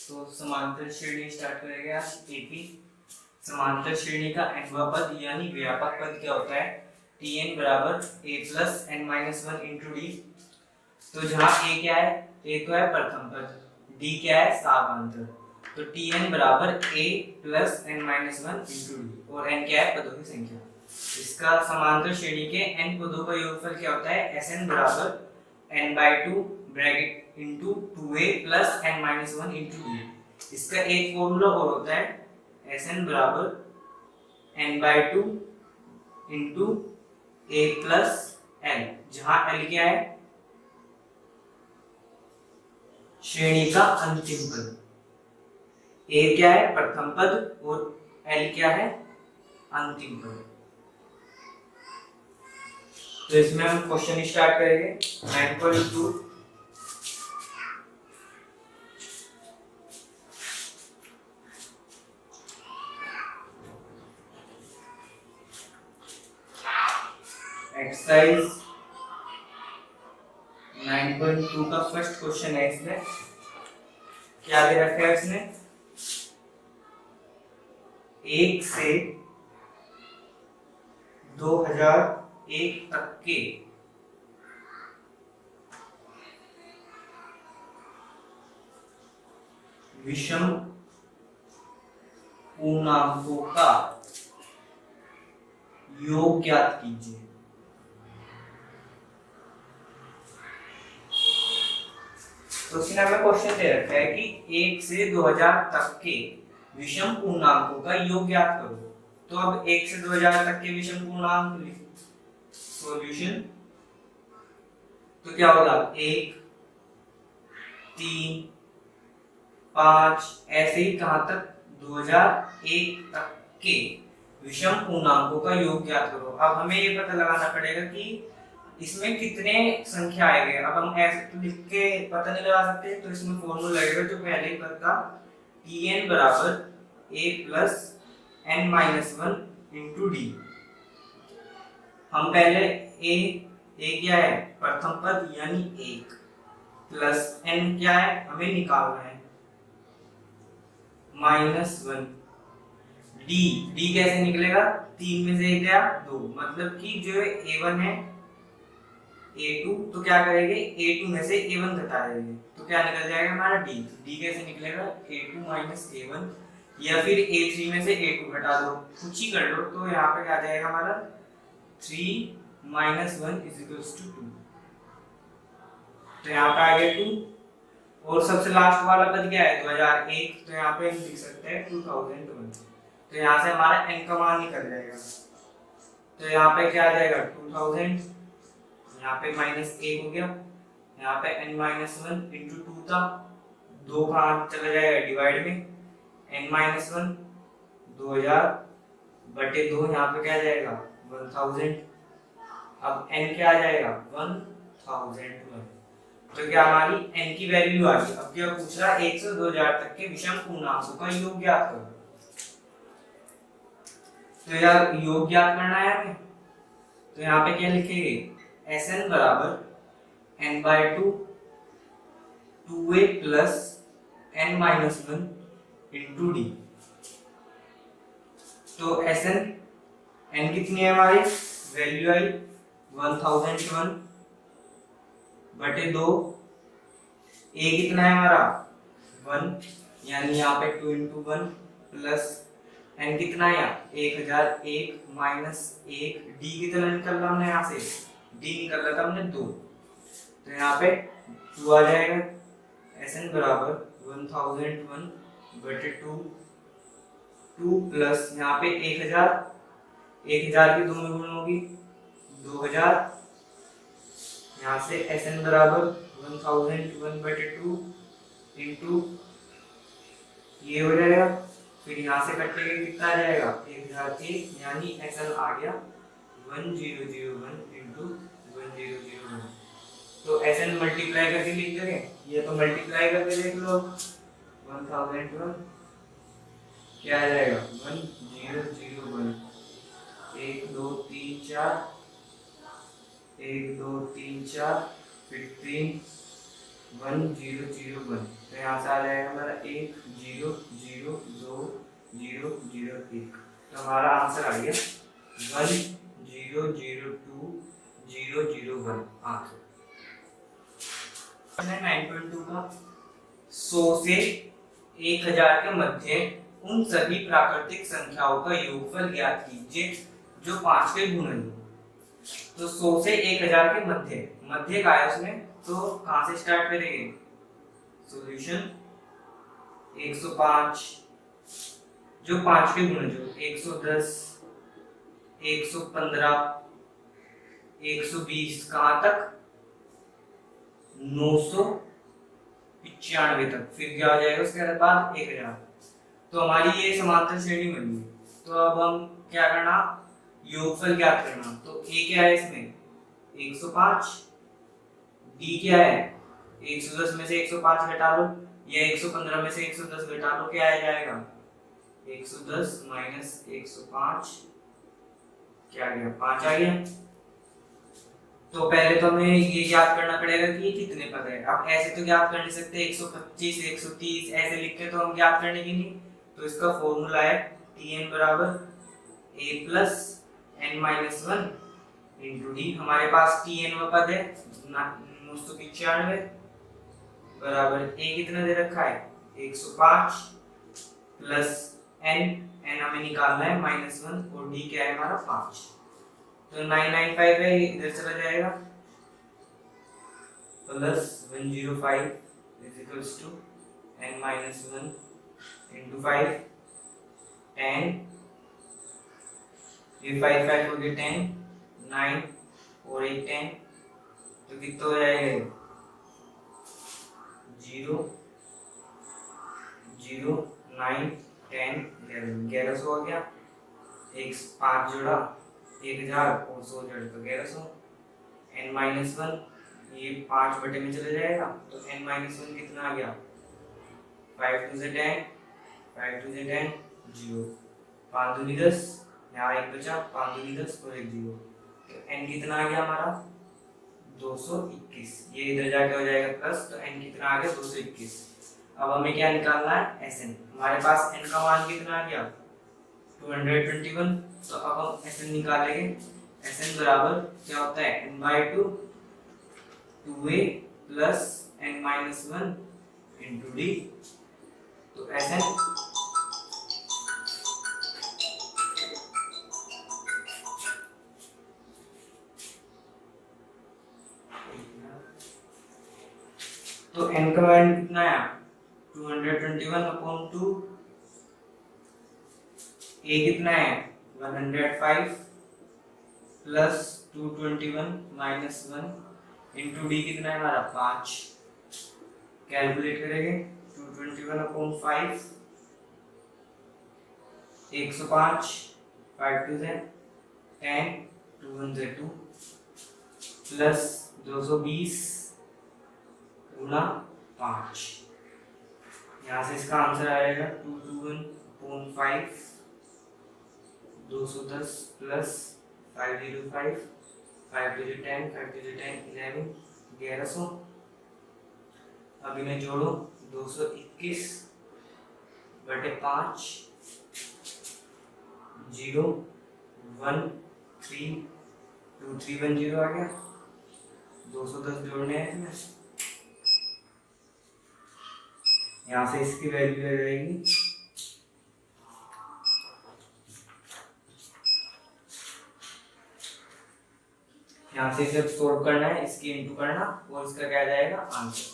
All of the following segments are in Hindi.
तो समांतर श्रेणी स्टार्ट करेंगे आज। एपी समांतर श्रेणी का nवां पद यानी व्यापक पद क्या होता है? Tn बराबर a plus n minus one into d. तो जहाँ a क्या है? a तो है प्रथम पद, d क्या है? सामांतर। तो Tn बराबर a plus n minus one into d और n क्या है? पदों की संख्या। इसका समांतर श्रेणी के n पदों का योगफल क्या होता है? Sn बराबर n/2 bracket into 2a plus n minus one into d. इसका एक फॉर्मूला और होता है Sn बराबर n/2 into a plus l, जहां l क्या है? श्रेणी का अंतिम पद। a क्या है? प्रथम पद और l क्या है? अंतिम पद। तो इसमें हम क्वेश्चन स्टार्ट करेंगे। 9.2 एक्सरसाइज 9.2 का फर्स्ट क्वेश्चन है। इसमें क्या दे रखा है? इसने 1 से 2001 तक के विषम पूर्णांकों का योग ज्ञात कीजिए। तो इसने हमें क्वेश्चन दे रखा है कि 1 से 2000 तक के विषम पूर्णांकों का योग ज्ञात करो। तो अब 1 से 2000 तक के विषम पूर्णांक सॉल्यूशन, तो क्या होगा? 1 3 5 ऐसे ही कहां तक? 2001 तक के विषम पूर्णांकों का योग ज्ञात करो। अब हमें ये पता लगाना पड़ेगा कि इसमें कितने संख्या आएंगे। अब हम ऐसे तो लिख के पता नहीं लगा सकते, तो इसमें फॉर्मूला लगेगा जो पहले ही पता था, Tn बराबर a plus n minus one into d. हम पहले a क्या है? प्रथम पद यानी 1 प्लस n क्या है? हमें निकालना है -1। d कैसे निकलेगा? 3 में से 1 गया 2, मतलब कि जो a1 है a2, तो क्या करेंगे? a2 में से a1 घटा देंगे, तो क्या निकल जाएगा हमारा d कैसे निकलेगा? a2 माइनस a1, या फिर a3 में से a2 घटा दो, कुछ ही कर लो, तो यहाँ पे क्या जाएगा हमारा 3 माइनस 1 इज इक्वल्स टू 2। तो यहाँ पे आ गया 2। और सबसे लास्ट वाला पद क्या है? 2001, तो यहाँ पे हम लिख सकते हैं 2001। तो यहाँ से हमारा n का मान निकल जाएगा। तो यहाँ पे क्या आ जाएगा? 2000, यहाँ पे -1 हो गया, यहाँ पे n माइनस वन इंटू 2 था, 2 कहाँ चला जाएगा? डिवाइड में n माइनस वन 2000 बटे 2, यहाँ पे क्या जाएगा? 1000। अब n क्या आ जाएगा? 1001। तो क्या हमारी n की वैल्यू आ गई। अब क्या पूछ रहा है? 1 से 2000 तक के विषम पूर्णांकों का योग ज्ञात करो। तो यार योग ज्ञात करना है हमें, तो यहाँ पे क्या लिखेंगे? Sn बराबर n/2 2a plus n minus one into d. तो Sn n कितनी है हमारी? वैल्यू आई 1001 बटे 2, a कितना है हमारा? 1, यानी यहाँ पे 2 इंटू 1 प्लस n कितना है? 1001 माइनस 1, d कितना निकल रहा हमने यहाँ से? d निकल रहा था हमने 2, तो यहाँ पे 2 आ जाएगा। Sn बराबर 1001 बटे 2 प्लस यहाँ पे 1000 की 2 में गुण होगी 2000, यहाँ से Sn बराबर 1001 बटे 2 इंटू ये हो जाएगा, फिर यहाँ से कटेगा कितना आ जाएगा? 1001, यानी Sn आ गया 1001 इंटू 1001। तो Sn मल्टीप्लाई करके लिख देंगे, ये तो मल्टीप्लाई करके देख लो। 1001 क्या आ जाएगा? 1001, 1 2 3 4, 1 2 3 4, फिर 3 1001। तो यहाँ से आ जाएगा हमारा 1 0 0 2 0 0 1। तो हमारा आंसर आ गया 1002 आंसर। 9.2 का 100 से 1000 के मध्य उन सभी प्राकृतिक संख्याओं का योगफल ज्ञात कीजिए जो 5 के गुणन हो। तो 100 से 1000 के मध्य का है उसमें, तो कहां से स्टार्ट करेंगे? सॉल्यूशन 105 जो 5 के गुणज हो, 110 115 120 कहां तक? 995 तक। फिर क्या हो जाएगा उसके बाद 1000। तो हमारी ये समांतर श्रेणी बनी है। तो अब हम क्या करना? योगफल ज्ञात करना। तो ए क्या है इसमें? 105। डी क्या है? 110 में से 105 घटा लो, या 115 में से 110 घटा लो, क्या आ जाएगा? 110 माइनस 105 क्या आ गया? 5 आ गया। तो पहले तो हमें ये याद करना पड़ेगा कि ये कितने पद है। अब ऐसे तो ज्ञात कर नहीं सकते, 125 130 ऐसे लिख के तो हम ज्ञात करने की नहीं। तो इसका फॉर्मूला है Tn बराबर a plus n minus 1 into D. हमारे पास Tn व पद है 995 बराबर a कितना दे रखा है? 105 प्लस n हमें निकालना है -1 और d क्या है हमारा? 5। तो 995 है, इधर चला जाएगा, plus 105 is equals to n minus 1 into 5 10। ये 5 5 हो गया 10, 9 और 8 10। तो कितना हो जाएगा? 0 0 9 10 1100 हो गया। एक 5 जोड़ा 1000 और 100 जोड़ तो 1100। n माइनस 1 ये 5 बटे में चले जाएगा, तो n माइनस 1 कितना आ गया? 5 2 से 10 5 2 से 10 0 5 दूनी 10, यहाँ एक बचा, 5 दूनी 10 और एक 0। तो n कितना आ गया हमारा? 221। ये इधर जाके हो जाएगा प्लस, तो n कितना आ गया? 221। अब हमें क्या निकालना है? Sn। हमारे पास n का मान कितना आ गया? 221। तो अब हम Sn निकालेंगे। Sn बराबर क्या होता है? n/2 2a plus n minus 1 into d. तो Sn तो n का मान कितना आया? 221/2। a कितना है? 105 प्लस 221 माइनस 1 इंटू डी कितना है हमारा? 5। कैलकुलेट करेंगे। 221/5 105 5 2 से 10 2 1 से 2 प्लस 220 गुना 5। यहाँ से इसका आंसर आएगा 221/5 210 प्लस 505 5 2 10 5 2 10 11 1100। अब इन्हें जोड़ो, 221 बटे 5 0 1 3 2 3 1 0 आ गया। 210 जोड़ने हैं इसमें, यहाँ से इसकी वैल्यू आ जाएगी यहाँ से सिर्फ सोल्व करना है, इसकी इनटू करना और इसका क्या जाएगा? आंसर।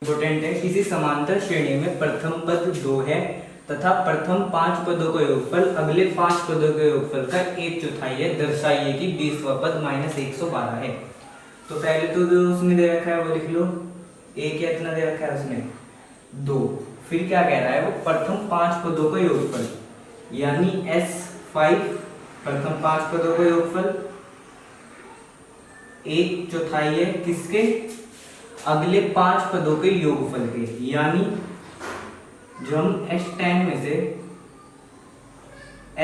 इंपोर्टेंट है, किसी समांतर श्रेणी में प्रथम पद 2 है तथा प्रथम 5 पदों का योगफल अगले 5 पदों के योगफल का 1/4 है, दर्शाइए कि 20वां पद -112 है। तो पहले तो जो उसमें दे रखा है वो लिख लो। a क्या इतना दे रखा है उसमें? 2। फिर क्या कह रहा है वो? प्रथम 5 पदों का योगफल, यानी S5 प्रथम 5 पदों का योगफल 1/4 है किसके? अगले 5 पदों के योगफल के। यानी जो हम S10 में से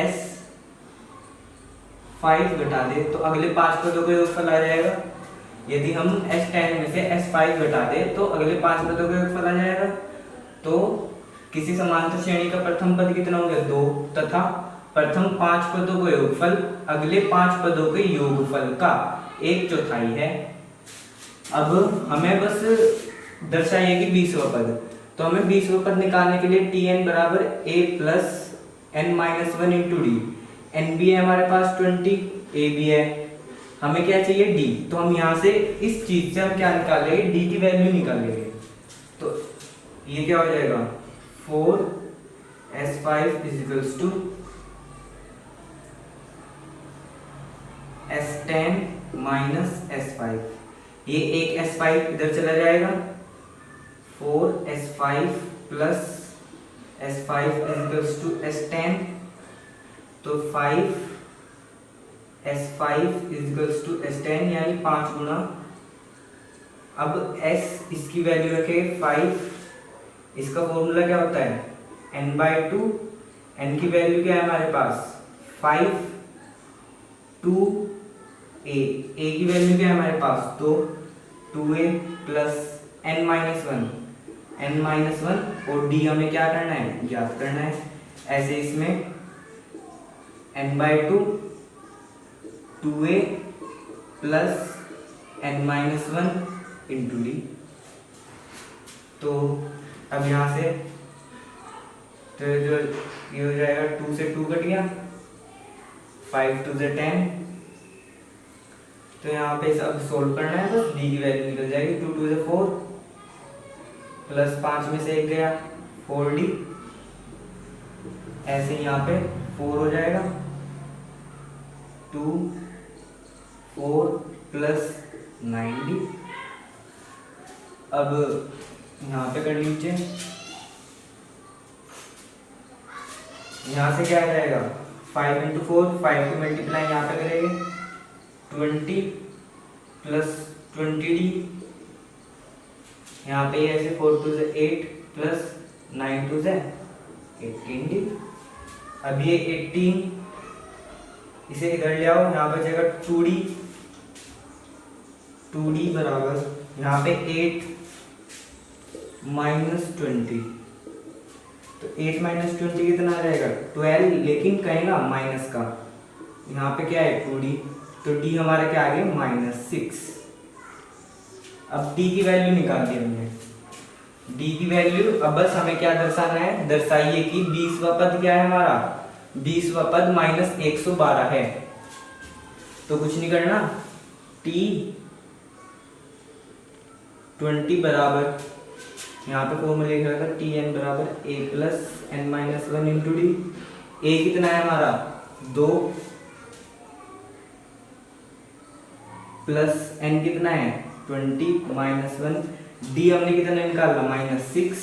S5 घटा दे तो अगले 5 पदों का योगफल आ जाएगा। यदि हम S10 में से S5 घटा दें तो अगले 5 पदों का योगफल आ जाएगा। तो किसी समांतर श्रेणी का प्रथम पद कितना हो गया 2 तथा प्रथम 5 पदों का योगफल अगले 5 पदों के योगफल का 1/4 है। अब हमें बस दर्शाइए कि 20वां पद, तो हमें 20वां पद निकालने के लिए Tn बराबर a plus n minus 1 into d. N भी है हमारे पास 20, a भी है, हमें क्या चाहिए d। तो हम यहाँ से इस चीज से हम क्या निकालेंगे, d की वैल्यू निकालेंगे। तो ये क्या हो जाएगा 4s5 is equals to S10 minus S5, ये एक S5 इधर चला जाएगा, 4s5 plus S5 is equals to S10, तो 5 S5 is equals to S10 यानी 5 गुना, अब S इसकी वैल्यू रखे 5, इसका फॉर्मूला क्या होता है n/2, n की वैल्यू क्या है हमारे पास 5, 2a, a की वैल्यू क्या है हमारे पास 2, 2a प्लस n माइनस 1 और d हमें क्या करना है ज्ञात करना है। ऐसे इसमें n/2 2a plus n minus 1 into d. तो अब यहाँ से तो जो ये हो जाएगा 2 से 2 कट गया, 5 2 से 10, तो यहाँ पे सब सोल्व करना है, बस डी की वैल्यू निकल जाएगी 2 2 से 4 प्लस 5 में से 1 गया 4d, ऐसे यहाँ पे 4 हो जाएगा 2 4 प्लस 9d। अब यहाँ पे कर लीजिए, यहाँ से क्या आ जाएगा 5 इंटू 4, 5 की मल्टीप्लाई यहाँ पे करेंगे 20 प्लस 20d, यहाँ पे ऐसे 4 2 से 8 प्लस 9 2 से 18d। अब ये 18 इसे इधर ले आओ, यहाँ पे जाएगा 2d बराबर यहाँ पे 8 माइनस 20, तो 8 माइनस 20 कितना आ जाएगा 12, लेकिन कहेगा माइनस का, यहाँ पे क्या है 2d, तो d हमारा क्या आ गया -6। अब d की वैल्यू निकाल दी हमने, d की वैल्यू, अब बस हमें क्या दर्शाना है, दर्शाइए कि 20वां पद क्या है हमारा, 20वां पद -112 है। तो कुछ नहीं करना, t 20 बराबर यहाँ पे फॉर्मूला लिख रखा था Tn बराबर a plus n minus 1 into D. a कितना है हमारा 2 प्लस n कितना है 20 माइनस 1, d हमने कितना निकाला -6,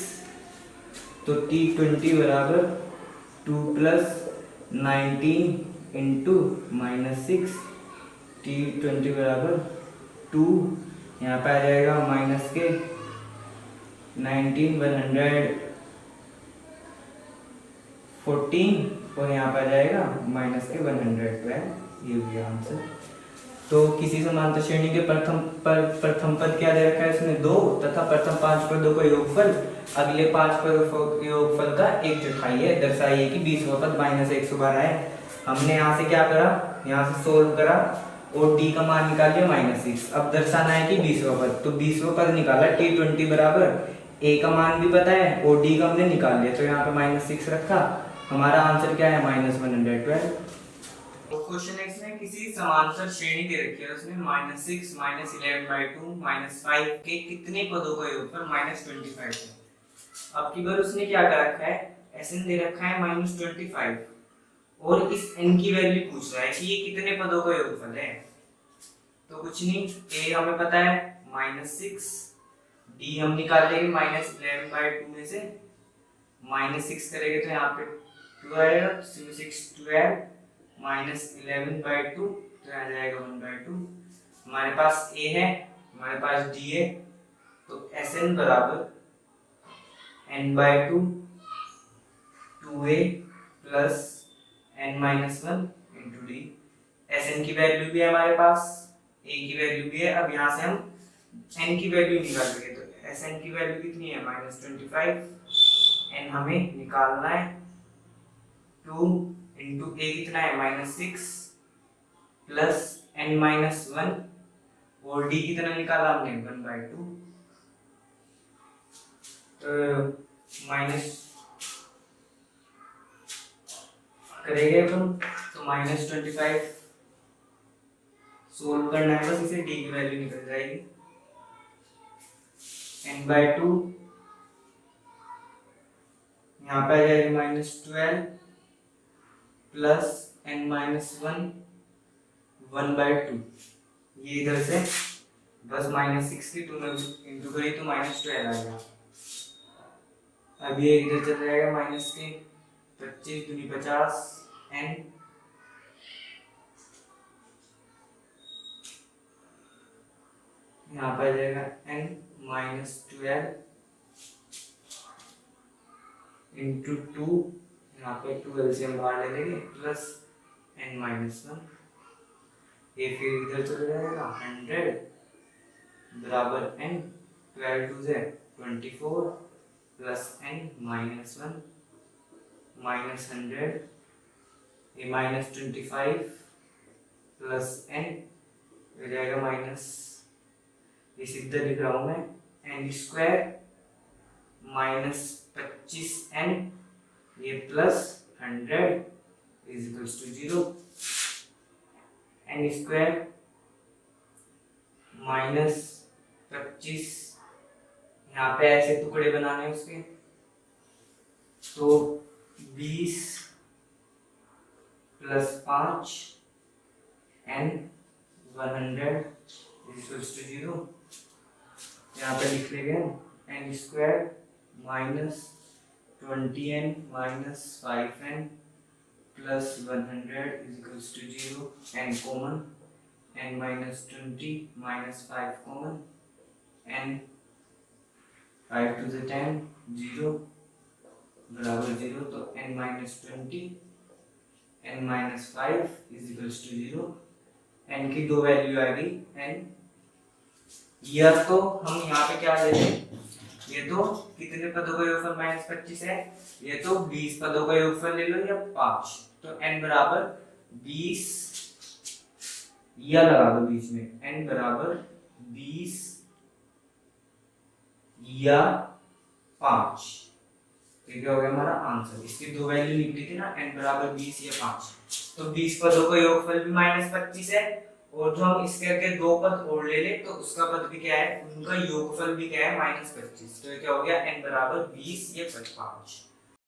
तो t 20 बराबर 2 प्लस 19 इंटू -6, t 20 बराबर 2, यहाँ पे आ जाएगा माइनस के 19 114 और यहाँ पे आ जाएगा माइनस के 112, ये भी आंसर। तो किसी समांतर श्रेणी के प्रथम पद क्या दे रखा है इसमें 2 तथा प्रथम 5 पदों का योगफल अगले 5 पदों के योगफल का 1/4 है। दर्शाइए कि 20वां पद -112 है। हमने यहाँ से क्या करा, यहाँ से सोल्व करा और d का मान निकाल लिया -6। अब दर्शाना है कि 20वां पद, तो 20वां पद निकाला t 20 बराबर a का मान भी पता है और d का हमने निकाल लिया, तो यहाँ पे -6 रखा, हमारा आंसर क्या है -112। क्वेश्चन नेक्स्ट में किसी समांतर श्रेणी दे रखी है, उसमें -6 -11/2 -5 के कितने पदों का योगफल -25 है। अब की बार उसने क्या कर रखा है, Sn दे रखा है -25 और इस n की वैल्यू पूछ रहा है कि ये कितने पदों का योगफल है। तो कुछ नहीं, a हमें पता है -6, d हम निकाल लेंगे -11/2 में से, -6 करेंगे तो यहाँ पे 2 आएगा, 6 12 -11/2 तो आ जाएगा 1/2। हमारे पास a है, हमारे पास d है, तो Sn बराबर n/2 2a plus n-1 into D. Sn की वैल्यू भी है हमारे पास a की वैल्यू भी है। अब यहाँ से हम n की वैल्यू निकाल सके तो Sn की वैल्यू कितनी है -25, n हमें निकालना है 2 इंटू a कितना है -6 प्लस n-1 और d कितना निकाला हमने 1/2, तो माइनस करेंगे अपन तो -25 सोल्व करना है बस, इसे d की वैल्यू निकल जाएगी n/2, यहाँ पे आ जाएगी -12 प्लस n-1 1/2, ये इधर से बस -6 की 2 में इंटू करी तो -12 आ गया। अब ये इधर चल जाएगा माइनस के 25 दूनी 50 n यहाँ पर आ जाएगा n -12 इंटू 2, यहाँ पे 12 से हम बाहर ले लेंगे प्लस n-1, ये फिर इधर चल जाएगा 100 बराबर n 12 2 से 24 प्लस n-1 -100, ये -25 प्लस n हो जाएगा माइनस, ये सीधा लिख रहा हूँ मैं n² -25n, ये plus 100 is equals to 0, n² -25, यहाँ पे ऐसे टुकड़े बनाने हैं उसके, तो 20 plus 5 n 100 is equals to 0, यहाँ पे लिख लेंगे n² -20n -5n plus 100 is equals to 0, n common, n -20 -5 common, n 5 to the 10 0 बराबर 0, तो n -20 n -5 is equals to 0, n की दो वैल्यू आएगी n, या तो हम यहाँ पे क्या ले लें, ये तो कितने पदों का योगफल -25 है, ये तो 20 पदों का योगफल ले लो या 5, तो n बराबर 20 या लगा दो बीच में, n बराबर 20 या 5, ठीक हो गया हमारा आंसर। इसकी दो वैल्यू निकली थी ना, n बराबर 20 या 5, तो 20 पदों का योगफल भी -25 है, और जो हम इसके आगे दो पद और ले ले तो उसका पद भी क्या है, उनका योगफल भी क्या है -25, तो ये क्या हो गया n बराबर 20 या 5।